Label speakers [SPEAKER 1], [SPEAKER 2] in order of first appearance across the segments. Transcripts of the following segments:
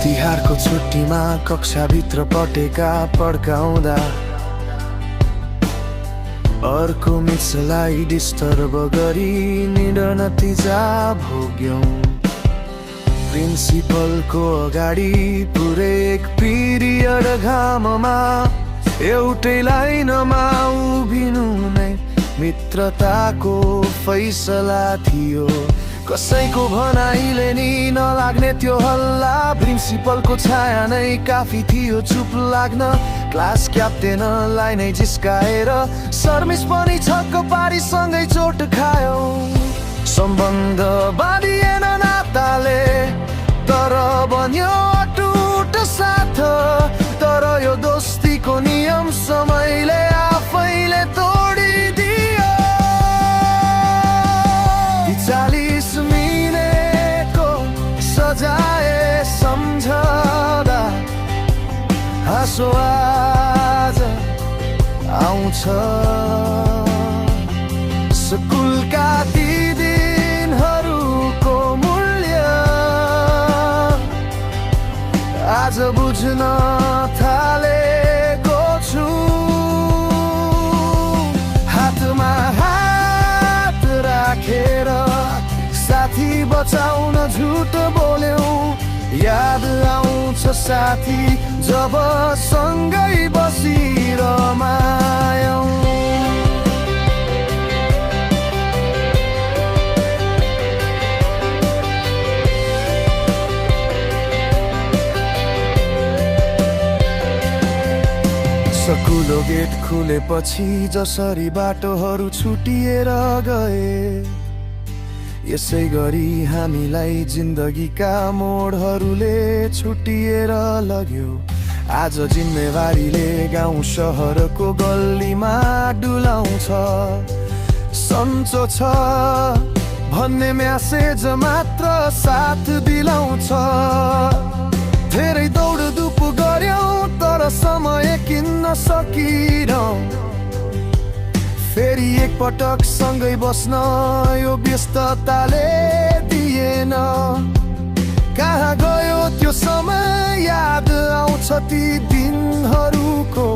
[SPEAKER 1] तिहारको छुट्टीमा कक्षाभित्र पटेका पड्काउँदा अर्को मिसलाई डिस्टर्ब गरी निडर नतिजा भोग्यौं। प्रिन्सिपलको अगाडि पुरै एक पिरियड घाममा एउटै लाइनमा उभिनु नै मित्रताको फैसला थियो। कसैको भनाइले नि नलाग्ने त्यो हल्ला, प्रिन्सिपलको छाया नै काफी थियो चुप लाग्न। क्लास क्याप्टेनलाई नै जिस्काएर सरमिस पनि छक्क पारी सँगै चोट खायो। सम्बन्ध बाँधिएन नाताले तर बन्यो अटुट साथ। तर यो दोस्तीको नियम समयले आफैले तोडिदियो। 40 मिनेटको सजाय सम्झदा हाँसो आज आउँछ। स्कुलका ती दिनहरूको मूल्य आज बुझ्न थालेको छु। हातमा हात राखेर साथी बचाउन झुट बोल्यौं। याद आउँछ साथी जब सँगै बसी रमायौं। स्कुलको गेट खुलेपछि जसरी बाटोहरू छुटिएर गए, यसै गरी हामीलाई जिन्दगीका मोडहरूले छुटिएर लग्यो। आज जिम्मेवारीले गाउँ सहरको गल्लीमा डुलाउँछ। सन्चो छ भन्ने म्यासेज मात्र साथ दिलाउँछ। धेरै दौडधुप गर्यौं तर समय किन्न सकिनौं। फेरि एकपटक सँगै बस्न यो व्यस्तताले दिएन। कहाँ गयो त्यो समय, याद आउँछ ती दिनहरूको।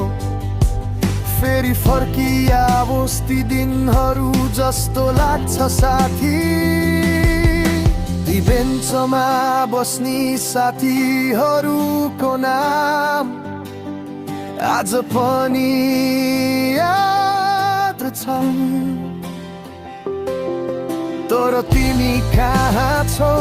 [SPEAKER 1] फेरि फर्किआओस् ती दिनहरू जस्तो लाग्छ साथी। ती बेन्चमा बस्ने साथीहरूको नाम आज पनि याद छन्। तर तिमी कहाँ छौ?